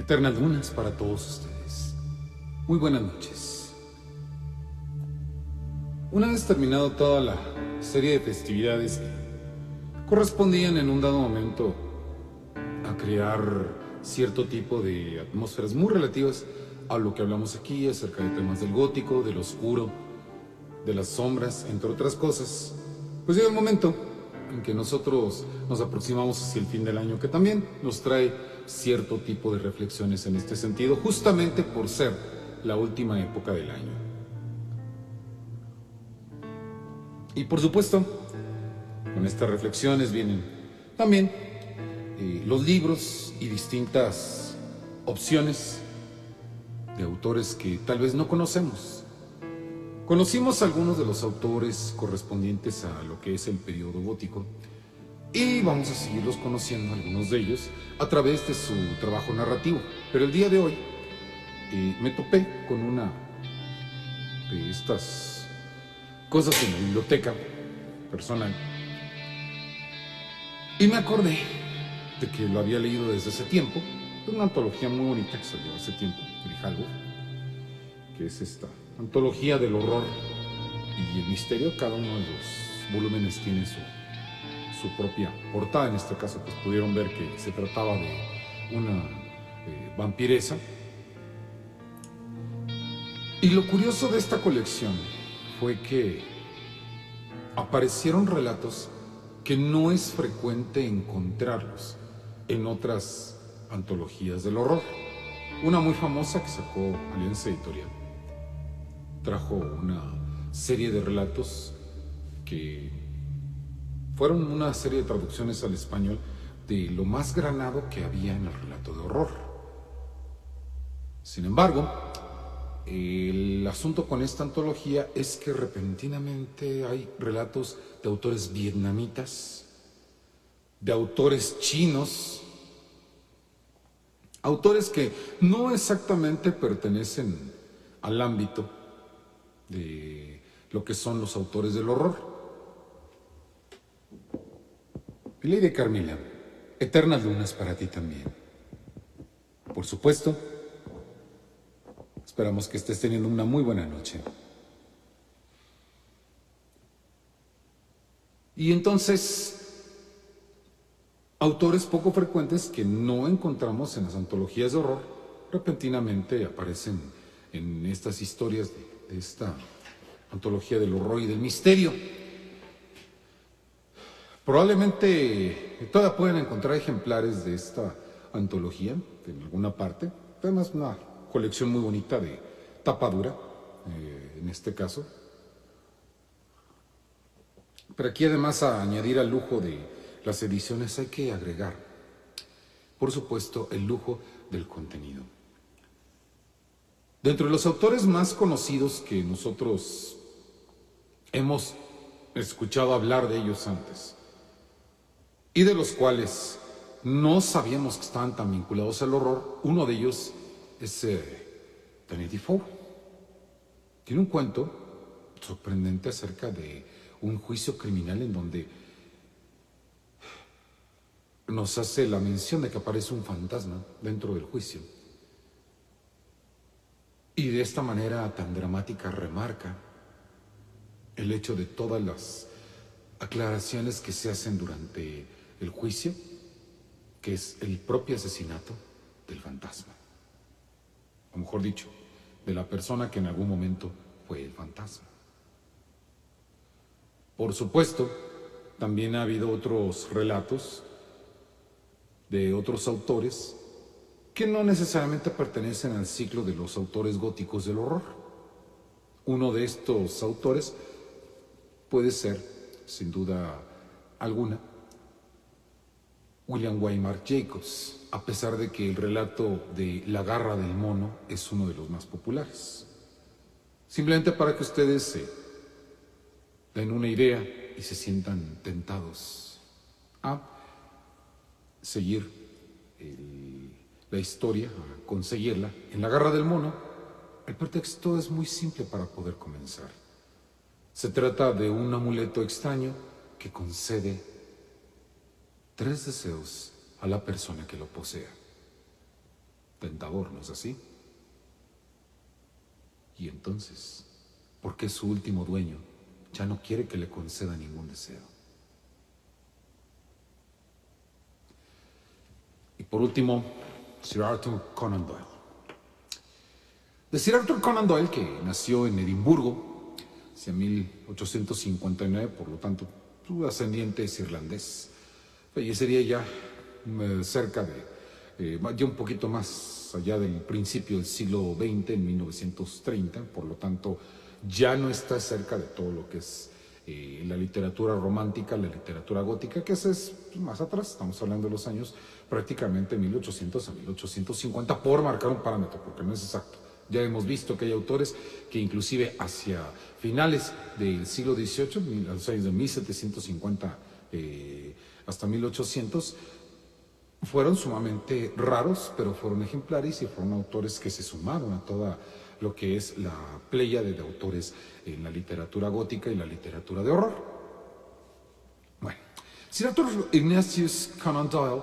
Eternas lunas para todos ustedes. Muy buenas noches. Una vez terminado toda la serie de festividades que correspondían en un dado momento a crear cierto tipo de atmósferas muy relativas a lo que hablamos aquí acerca de temas del gótico, del oscuro, de las sombras, entre otras cosas, pues llega el momento en que nosotros nos aproximamos hacia el fin del año, que también nos trae cierto tipo de reflexiones en este sentido, justamente por ser la última época del año. Y por supuesto, con estas reflexiones vienen también los libros y distintas opciones de autores que tal vez no conocemos. Conocimos algunos de los autores correspondientes a lo que es el periodo gótico y vamos a seguirlos conociendo, algunos de ellos, a través de su trabajo narrativo. Pero el día de hoy me topé con una de estas cosas en la biblioteca personal y me acordé de que lo había leído desde hace tiempo. Es una antología muy bonita que salió hace tiempo, Grijalvo, que es esta antología del horror y el misterio. Cada uno de los volúmenes tiene su propia portada. En este caso pues pudieron ver que se trataba de una vampiresa. Y lo curioso de esta colección fue que aparecieron relatos que no es frecuente encontrarlos en otras antologías del horror. Una muy famosa que sacó Alianza Editorial trajo una serie de relatos que fueron una serie de traducciones al español de lo más granado que había en el relato de horror. Sin embargo, el asunto con esta antología es que repentinamente hay relatos de autores vietnamitas, de autores chinos, autores que no exactamente pertenecen al ámbito de lo que son los autores del horror. Mi Lady Carmila, eternas lunas para ti también. Por supuesto, esperamos que estés teniendo una muy buena noche. Y entonces, autores poco frecuentes que no encontramos en las antologías de horror, repentinamente aparecen en estas historias de esta antología del horror y del misterio. Probablemente todavía pueden encontrar ejemplares de esta antología en alguna parte. Además, una colección muy bonita de tapa dura, en este caso. Pero aquí, además, a añadir al lujo de las ediciones hay que agregar, por supuesto, el lujo del contenido. Dentro de los autores más conocidos que nosotros hemos escuchado hablar de ellos antes y de los cuales no sabíamos que estaban tan vinculados al horror, uno de ellos es Danny Defoe. Tiene un cuento sorprendente acerca de un juicio criminal en donde nos hace la mención de que aparece un fantasma dentro del juicio. Y de esta manera tan dramática remarca el hecho de todas las aclaraciones que se hacen durante el juicio, que es el propio asesinato del fantasma. O mejor dicho, de la persona que en algún momento fue el fantasma. Por supuesto, también ha habido otros relatos de otros autores que no necesariamente pertenecen al ciclo de los autores góticos del horror. Uno de estos autores puede ser, sin duda alguna, William Waymark Jacobs, a pesar de que el relato de La garra del mono es uno de los más populares. Simplemente para que ustedes se den una idea y se sientan tentados a seguir la historia, a conseguirla. En La garra del mono, el pretexto es muy simple para poder comenzar. Se trata de un amuleto extraño que concede 3 deseos a la persona que lo posea. tentador, ¿no es así? Y entonces, ¿por qué su último dueño ya no quiere que le conceda ningún deseo? Y por último, Sir Arthur Conan Doyle. De Sir Arthur Conan Doyle, que nació en Edimburgo hacia 1859, por lo tanto, su ascendiente es irlandés. Fallecería ya cerca de, ya un poquito más allá del principio del siglo XX, en 1930, por lo tanto, ya no está cerca de todo lo que es la literatura romántica, la literatura gótica, que ese es más atrás, estamos hablando de los años prácticamente 1800 a 1850, por marcar un parámetro, porque no es exacto. Ya hemos visto que hay autores que inclusive hacia finales del siglo XVIII, a los años de 1750 hasta 1800, fueron sumamente raros, pero fueron ejemplares y fueron autores que se sumaron a toda lo que es la pléyade de autores en la literatura gótica y la literatura de horror. Bueno, Sir Arthur Ignatius Conan Doyle,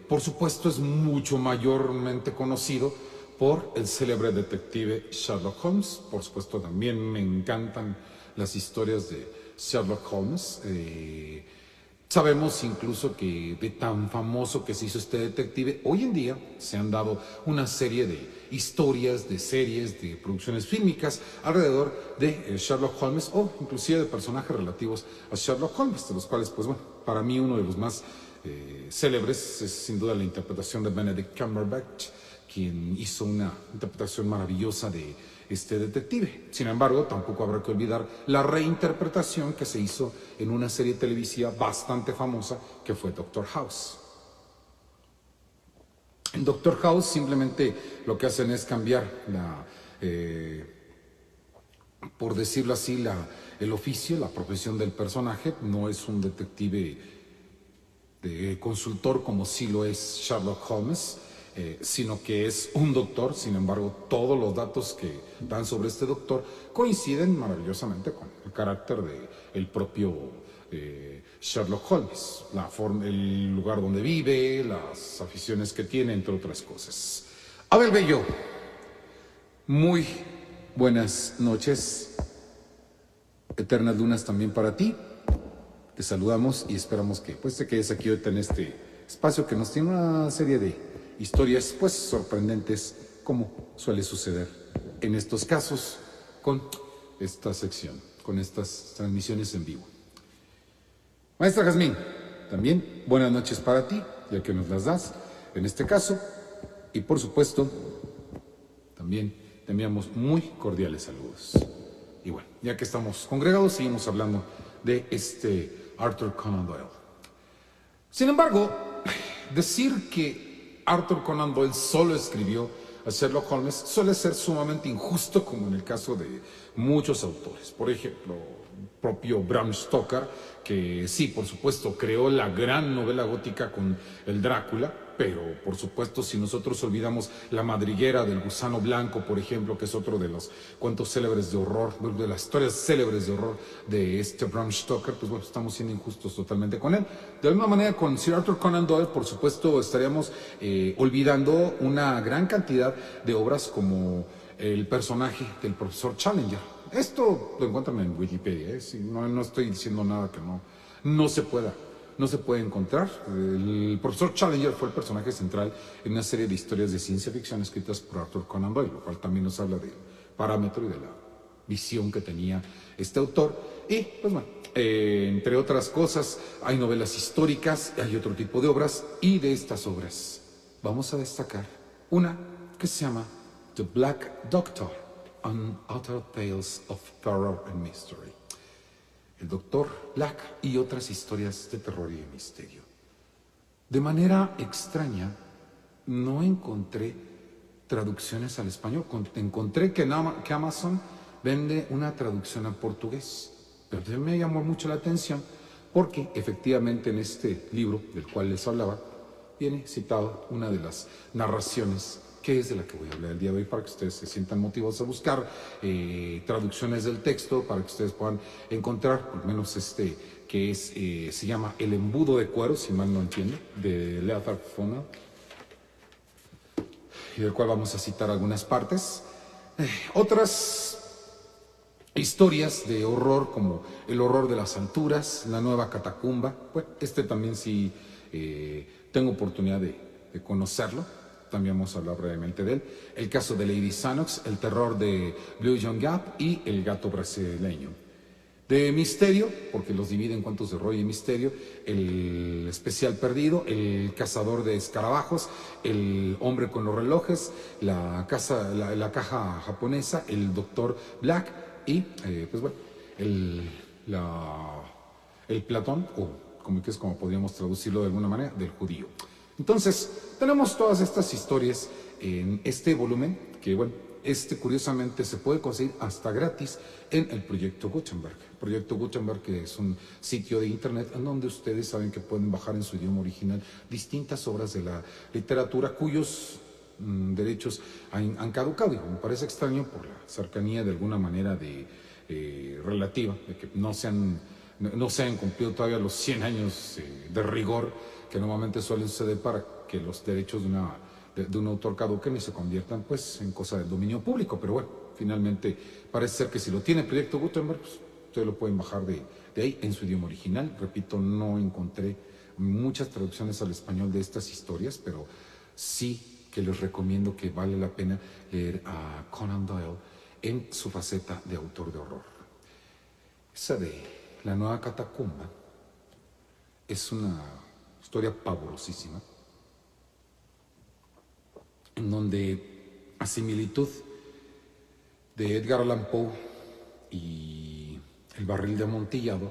por supuesto, es mucho mayormente conocido por el célebre detective Sherlock Holmes. Por supuesto, también me encantan las historias de Sherlock Holmes. Sabemos incluso que de tan famoso que se hizo este detective, hoy en día se han dado una serie de historias, de series, de producciones fílmicas alrededor de Sherlock Holmes, o inclusive de personajes relativos a Sherlock Holmes, de los cuales, pues bueno, para mí uno de los más célebres es sin duda la interpretación de Benedict Cumberbatch, quien hizo una interpretación maravillosa de este detective. Sin embargo, tampoco habrá que olvidar la reinterpretación que se hizo en una serie televisiva bastante famosa, que fue Doctor House. En Doctor House simplemente lo que hacen es cambiar por decirlo así, el oficio, la profesión del personaje. No es un detective de consultor como sí lo es Sherlock Holmes, sino que es un doctor. Sin embargo, todos los datos que dan sobre este doctor coinciden maravillosamente con el carácter del propio Sherlock Holmes, el lugar donde vive, las aficiones que tiene, entre otras cosas. Abel Bello, muy buenas noches, eternas lunas también para ti. Te saludamos y esperamos que pues te quedes aquí ahorita en este espacio que nos tiene una serie de historias pues sorprendentes, como suele suceder en estos casos con esta sección, con estas transmisiones en vivo. Maestra Jazmín, también buenas noches para ti, ya que nos las das en este caso, y por supuesto también te enviamos muy cordiales saludos. Y bueno, ya que estamos congregados, seguimos hablando de Arthur Conan Doyle. Sin embargo, decir que Arthur Conan Doyle solo escribió a Sherlock Holmes suele ser sumamente injusto, como en el caso de muchos autores. Por ejemplo, el propio Bram Stoker, que sí, por supuesto, creó la gran novela gótica con el Drácula, pero por supuesto, si nosotros olvidamos La madriguera del gusano blanco, por ejemplo, que es otro de los cuentos célebres de horror, de las historias célebres de horror de Bram Stoker, pues bueno, estamos siendo injustos totalmente con él. De la misma manera, con Sir Arthur Conan Doyle, por supuesto, estaríamos olvidando una gran cantidad de obras como el personaje del profesor Challenger. Esto lo encuentran en Wikipedia, no estoy diciendo nada que no se puede encontrar. El profesor Challenger fue el personaje central en una serie de historias de ciencia ficción escritas por Arthur Conan Doyle, lo cual también nos habla del parámetro y de la visión que tenía este autor. Y, pues bueno, entre otras cosas, hay novelas históricas, hay otro tipo de obras, y de estas obras vamos a destacar una que se llama The Black Doctor, Unutter Tales of Terror and Mystery. El Doctor Black y otras historias de terror y de misterio. De manera extraña, no encontré traducciones al español. Encontré que Amazon vende una traducción al portugués, pero me llamó mucho la atención porque efectivamente en este libro del cual les hablaba viene citado una de las narraciones, que es de la que voy a hablar el día de hoy, para que ustedes se sientan motivados a buscar traducciones del texto, para que ustedes puedan encontrar, por lo menos que se llama El embudo de cuero, si mal no entiendo, de Leather Funnel. y del cual vamos a citar algunas partes. Otras historias de horror, como El horror de las alturas, La nueva catacumba. Bueno, este también sí tengo oportunidad de conocerlo. También vamos a hablar brevemente de él. El caso de Lady Xanox, El terror de Blue John Gap y El gato brasileño. De misterio, porque los divide en cuentos de horror y misterio, El especial perdido, El cazador de escarabajos, El hombre con los relojes, La caja japonesa, El doctor Black y, pues bueno, el, el Platón, o como que es como podríamos traducirlo de alguna manera, del judío. Entonces, tenemos todas estas historias en este volumen, que bueno, curiosamente se puede conseguir hasta gratis en el Proyecto Gutenberg. Proyecto Gutenberg, que es un sitio de internet en donde ustedes saben que pueden bajar en su idioma original distintas obras de la literatura cuyos derechos han caducado. Y me parece extraño por la cercanía de alguna manera relativa, de que no se han cumplido todavía los 100 años de rigor que normalmente suelen suceder para que los derechos de un autor caduquen y se conviertan pues en cosa del dominio público. Pero bueno, finalmente parece ser que si lo tiene el Proyecto Gutenberg, pues ustedes lo pueden bajar de ahí en su idioma original. Repito, no encontré muchas traducciones al español de estas historias, pero sí que les recomiendo que vale la pena leer a Conan Doyle en su faceta de autor de horror. Esa de La nueva catacumba es una historia pavorosísima, en donde, a similitud de Edgar Allan Poe y El barril de Amontillado,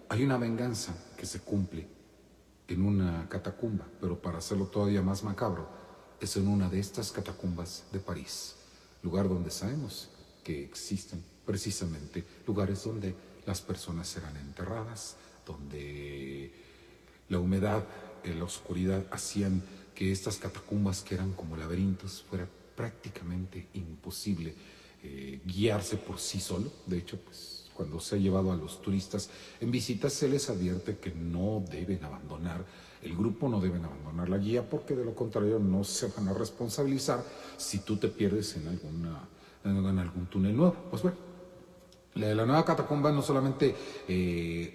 hay una venganza que se cumple en una catacumba, pero para hacerlo todavía más macabro, es en una de estas catacumbas de París, lugar donde sabemos que existen precisamente lugares donde las personas serán enterradas, donde la humedad, la oscuridad hacían que estas catacumbas, que eran como laberintos, fuera prácticamente imposible guiarse por sí solo. De hecho, pues cuando se ha llevado a los turistas en visita, se les advierte que no deben abandonar el grupo, no deben abandonar la guía, porque de lo contrario no se van a responsabilizar si tú te pierdes en algún túnel nuevo. Pues bueno, la nueva catacumba no solamente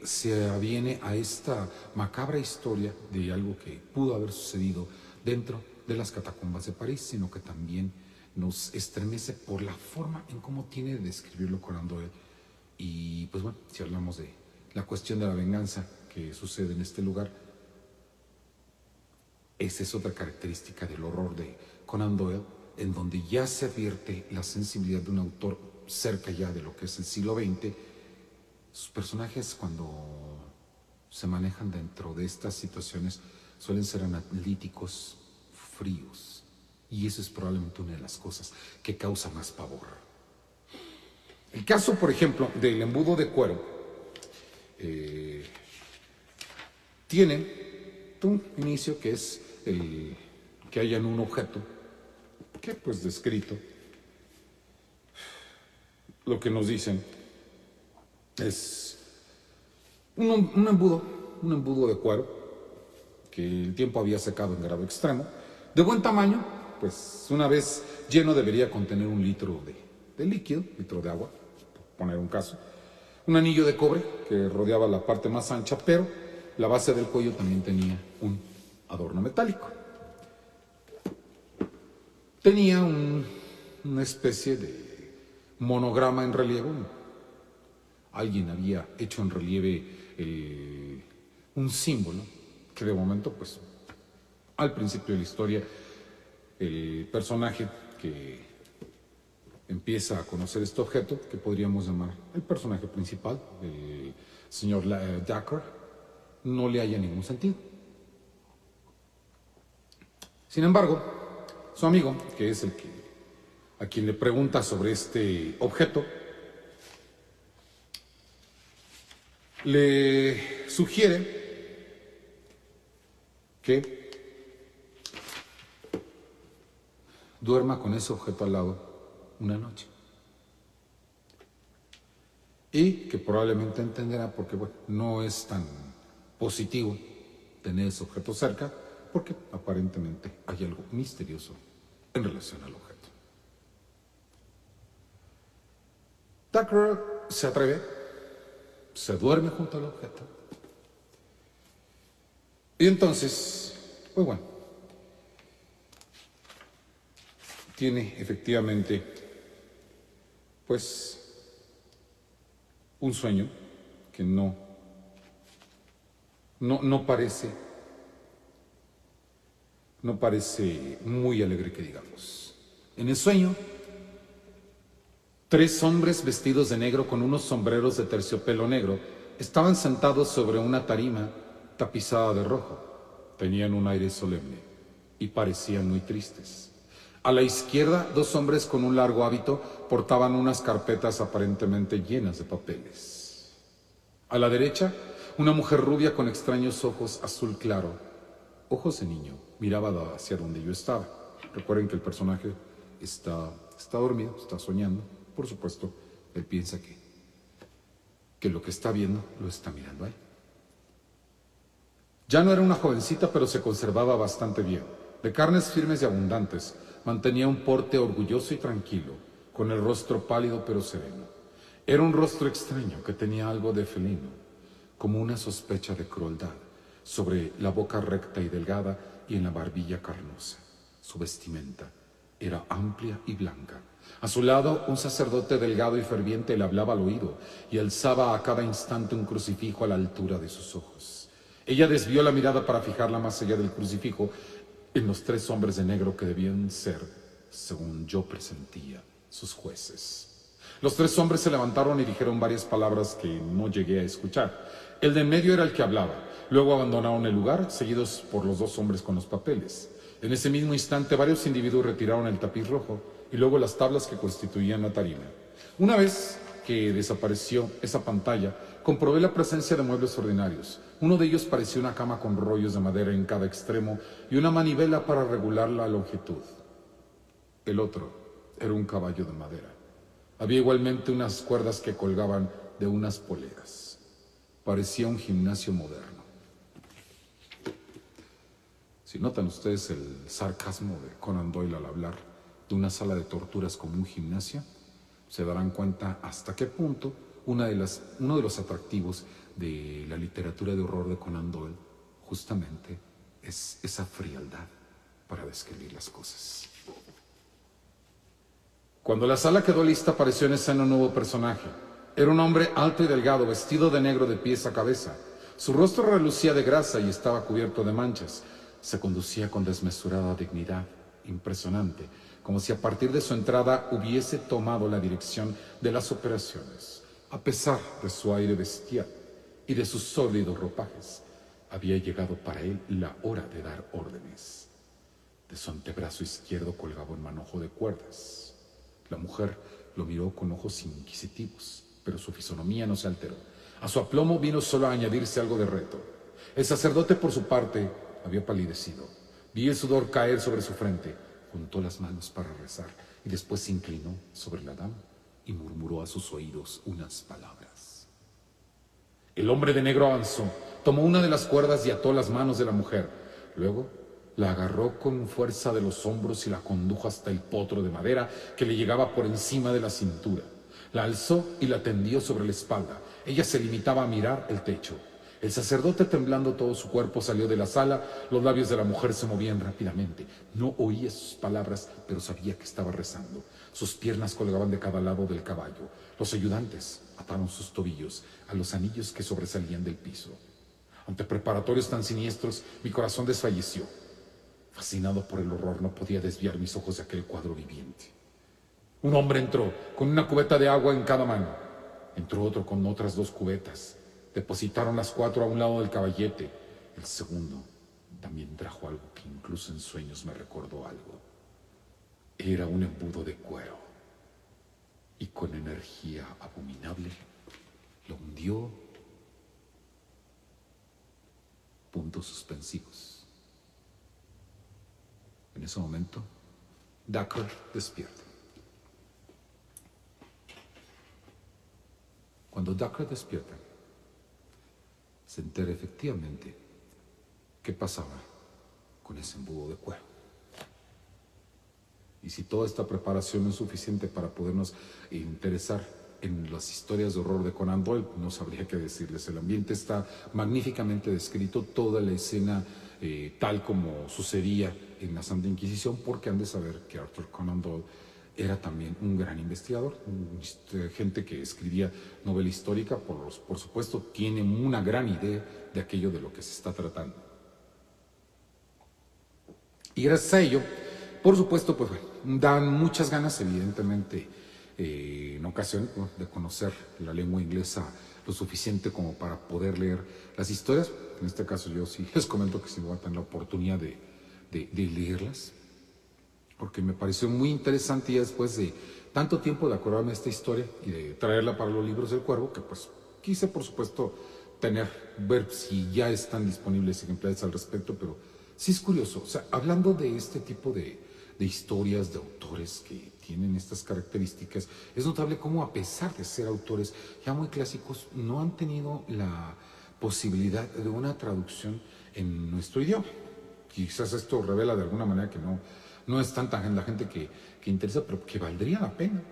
se aviene a esta macabra historia de algo que pudo haber sucedido dentro de las catacumbas de París, sino que también nos estremece por la forma en cómo tiene de describirlo Conan Doyle. Y pues bueno, si hablamos de la cuestión de la venganza que sucede en este lugar, esa es otra característica del horror de Conan Doyle, en donde ya se advierte la sensibilidad de un autor cerca ya de lo que es el siglo XX. Sus personajes, cuando se manejan dentro de estas situaciones, suelen ser analíticos, fríos, y eso es probablemente una de las cosas que causa más pavor. El caso, por ejemplo, del embudo de cuero tiene un inicio que es el que hayan un objeto que pues descrito, lo que nos dicen es un embudo de cuero que el tiempo había secado en grado extremo, de buen tamaño, pues una vez lleno debería contener 1 litro de líquido, litro de agua, por poner un caso. Un anillo de cobre que rodeaba la parte más ancha, pero la base del cuello también tenía un adorno metálico. Tenía una especie de monograma en relieve. Alguien había hecho en relieve un símbolo que de momento, pues, al principio de la historia, el personaje que empieza a conocer este objeto, que podríamos llamar el personaje principal, el señor Dacre, no le halla ningún sentido. Sin embargo, su amigo, que es a quien le pregunta sobre este objeto, le sugiere que duerma con ese objeto al lado una noche. Y que probablemente entenderá porque bueno, no es tan positivo tener ese objeto cerca, porque aparentemente hay algo misterioso en relación al objeto. Tucker se atreve, se duerme junto al objeto. Y entonces, pues bueno, tiene efectivamente, pues, un sueño que no parece muy alegre que digamos. En el sueño, 3 hombres vestidos de negro con unos sombreros de terciopelo negro estaban sentados sobre una tarima tapizada de rojo. Tenían un aire solemne y parecían muy tristes. A la izquierda, 2 hombres con un largo hábito portaban unas carpetas aparentemente llenas de papeles. A la derecha, una mujer rubia con extraños ojos azul claro, ojos de niño, miraba hacia donde yo estaba. Recuerden que el personaje está dormido, está soñando. Por supuesto, él piensa que lo que está viendo lo está mirando a él. Ya no era una jovencita, pero se conservaba bastante bien. De carnes firmes y abundantes, mantenía un porte orgulloso y tranquilo, con el rostro pálido pero sereno. Era un rostro extraño que tenía algo de felino, como una sospecha de crueldad, sobre la boca recta y delgada y en la barbilla carnosa. Su vestimenta era amplia y blanca. A su lado, un sacerdote delgado y ferviente le hablaba al oído y alzaba a cada instante un crucifijo a la altura de sus ojos. Ella desvió la mirada para fijarla más allá del crucifijo en los 3 hombres de negro que debían ser, según yo presentía, sus jueces. Los 3 hombres se levantaron y dijeron varias palabras que no llegué a escuchar. El de en medio era el que hablaba. Luego abandonaron el lugar, seguidos por los 2 hombres con los papeles. En ese mismo instante, varios individuos retiraron el tapiz rojo y luego las tablas que constituían la tarima. Una vez que desapareció esa pantalla, comprobé la presencia de muebles ordinarios. Uno de ellos parecía una cama con rollos de madera en cada extremo y una manivela para regular la longitud. El otro era un caballo de madera. Había igualmente unas cuerdas que colgaban de unas poleas. Parecía un gimnasio moderno. Si notan ustedes el sarcasmo de Conan Doyle al hablar de una sala de torturas como un gimnasio, se darán cuenta hasta qué punto uno de los atractivos de la literatura de horror de Conan Doyle justamente es esa frialdad para describir las cosas. Cuando la sala quedó lista, apareció en escena un nuevo personaje. Era un hombre alto y delgado, vestido de negro de pies a cabeza. Su rostro relucía de grasa y estaba cubierto de manchas. Se conducía con desmesurada dignidad, impresionante, como si a partir de su entrada hubiese tomado la dirección de las operaciones. A pesar de su aire bestial y de sus sólidos ropajes, había llegado para él la hora de dar órdenes. De su antebrazo izquierdo colgaba un manojo de cuerdas. La mujer lo miró con ojos inquisitivos, pero su fisonomía no se alteró. A su aplomo vino solo a añadirse algo de reto. El sacerdote, por su parte, había palidecido. Vi el sudor caer sobre su frente. Juntó las manos para rezar y después se inclinó sobre la dama y murmuró a sus oídos unas palabras. El hombre de negro avanzó, tomó una de las cuerdas y ató las manos de la mujer. Luego la agarró con fuerza de los hombros y la condujo hasta el potro de madera que le llegaba por encima de la cintura. La alzó y la tendió sobre la espalda. Ella se limitaba a mirar el techo. El sacerdote, temblando todo su cuerpo, salió de la sala. Los labios de la mujer se movían rápidamente. No oía sus palabras, pero sabía que estaba rezando. Sus piernas colgaban de cada lado del caballo. Los ayudantes ataron sus tobillos a los anillos que sobresalían del piso. Ante preparatorios tan siniestros, mi corazón desfalleció. Fascinado por el horror, no podía desviar mis ojos de aquel cuadro viviente. Un hombre entró con una cubeta de agua en cada mano. Entró otro con otras 2 cubetas. Depositaron las 4 a un lado del caballete. El segundo también trajo algo que incluso en sueños me recordó algo. Era un embudo de cuero. Y con energía abominable lo hundió. Puntos suspensivos. En ese momento, Tucker despierta. Cuando Tucker despierta, se entera efectivamente qué pasaba con ese embudo de cuero. Y si toda esta preparación no es suficiente para podernos interesar en las historias de horror de Conan Doyle, no sabría qué decirles. El ambiente está magníficamente descrito, toda la escena tal como sucedía en la Santa Inquisición, porque han de saber que Arthur Conan Doyle era también un gran investigador, gente que escribía novela histórica, por supuesto, tiene una gran idea de aquello de lo que se está tratando. Y gracias a ello, por supuesto, pues bueno, dan muchas ganas, evidentemente, en ocasiones, ¿no?, de conocer la lengua inglesa lo suficiente como para poder leer las historias. En este caso yo sí les comento que sí voy a tener la oportunidad de leerlas, porque me pareció muy interesante ya después de tanto tiempo de acordarme de esta historia y de traerla para los libros del Cuervo, que pues quise por supuesto ver si ya están disponibles ejemplares al respecto, pero sí es curioso, o sea, hablando de este tipo de historias, de autores que tienen estas características, es notable cómo a pesar de ser autores ya muy clásicos, no han tenido la posibilidad de una traducción en nuestro idioma. Quizás esto revela de alguna manera que no es tanta la gente que interesa, pero que valdría la pena,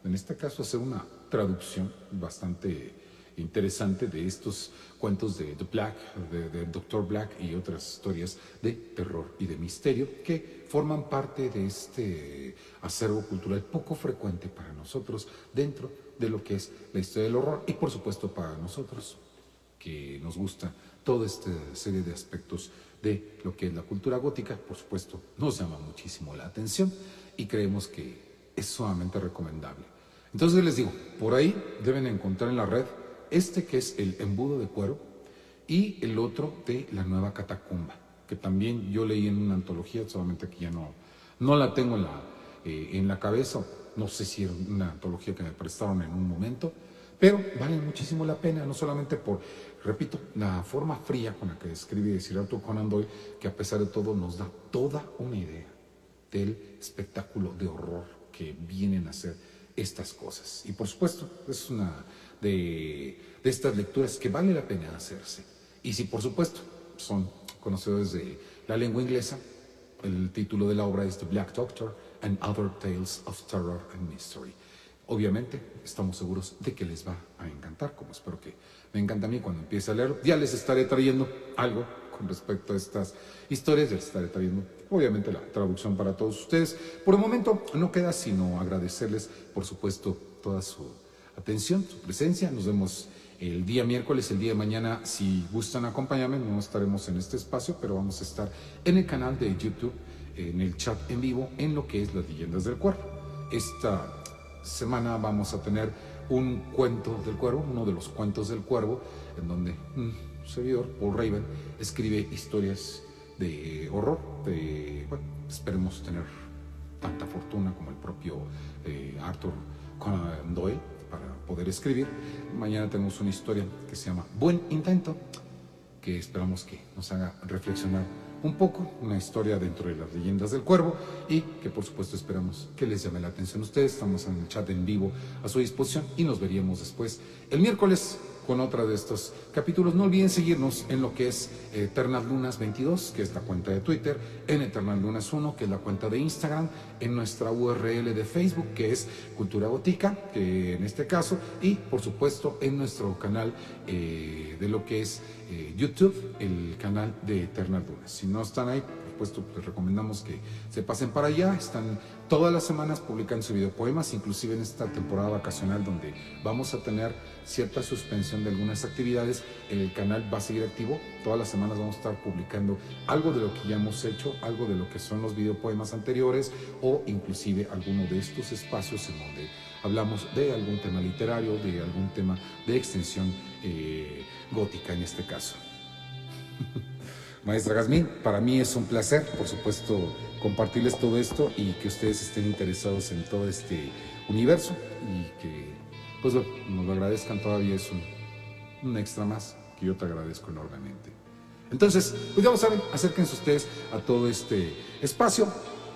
en este caso, hacer una traducción bastante interesante de estos cuentos de The Black, de Dr. Black y otras historias de terror y de misterio que forman parte de este acervo cultural poco frecuente para nosotros dentro de lo que es la historia del horror y por supuesto para nosotros que nos gusta toda esta serie de aspectos de lo que es la cultura gótica. Por supuesto, nos llama muchísimo la atención y creemos que es sumamente recomendable. Entonces les digo, por ahí deben encontrar en la red este que es el Embudo de Cuero y el otro de La Nueva Catacumba, que también yo leí en una antología, solamente que ya no la tengo en la cabeza, no sé si era una antología que me prestaron en un momento, pero vale muchísimo la pena, no solamente por, repito, la forma fría con la que describe Sir Arthur Conan Doyle, que a pesar de todo nos da toda una idea del espectáculo de horror que vienen a ser estas cosas. Y por supuesto, es una de estas lecturas que vale la pena hacerse. Y si por supuesto son conocedores de la lengua inglesa, el título de la obra es The Black Doctor and Other Tales of Terror and Mystery. Obviamente estamos seguros de que les va a encantar, como espero que me encanta a mí cuando empiece a leerlo. Ya les estaré trayendo algo con respecto a estas historias, ya les estaré trayendo obviamente la traducción para todos ustedes. Por el momento no queda sino agradecerles por supuesto toda su atención, su presencia. Nos vemos el día miércoles, el día de mañana, si gustan acompañarme, no estaremos en este espacio, pero vamos a estar en el canal de YouTube, en el chat en vivo, en lo que es las leyendas del Cuervo. Esta semana vamos a tener un cuento del Cuervo, uno de los cuentos del Cuervo, en donde un servidor, Paul Raven, escribe historias de horror. Bueno, esperemos tener tanta fortuna como el propio Arthur Conan Doyle para poder escribir. Mañana tenemos una historia que se llama Buen Intento, que esperamos que nos haga reflexionar un poco, una historia dentro de las leyendas del Cuervo y que por supuesto esperamos que les llame la atención a ustedes. Estamos en el chat en vivo a su disposición y nos veríamos después el miércoles con otra de estos capítulos. No olviden seguirnos en lo que es Eternal Lunas 22, que es la cuenta de Twitter, en Eternal Lunas 1, que es la cuenta de Instagram, en nuestra URL de Facebook, que es Cultura Gótica, que en este caso, y por supuesto en nuestro canal de lo que es YouTube, el canal de Eternal Lunas. Si no están ahí, por supuesto, les recomendamos que se pasen para allá. Están todas las semanas publicando sus videopoemas, inclusive en esta temporada vacacional donde vamos a tener cierta suspensión de algunas actividades. El canal va a seguir activo. Todas las semanas vamos a estar publicando algo de lo que ya hemos hecho, algo de lo que son los videopoemas anteriores o inclusive alguno de estos espacios en donde hablamos de algún tema literario, de algún tema de extensión gótica en este caso. Maestra Jazmín, para mí es un placer, por supuesto, compartirles todo esto y que ustedes estén interesados en todo este universo y que, pues bueno, nos lo agradezcan todavía. Es un extra más que yo te agradezco enormemente. Entonces, pues ya lo saben, acérquense ustedes a todo este espacio.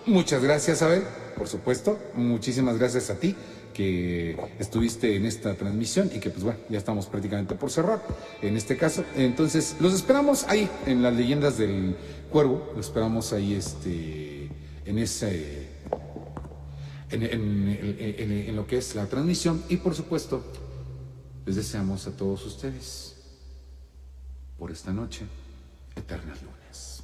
Muchas gracias, Abel, por supuesto. Muchísimas gracias a ti que estuviste en esta transmisión y que pues bueno, ya estamos prácticamente por cerrar en este caso. Entonces, los esperamos ahí en las leyendas del Cuervo, los esperamos ahí en ese en lo que es la transmisión. Y por supuesto, les deseamos a todos ustedes por esta noche eternas lunas.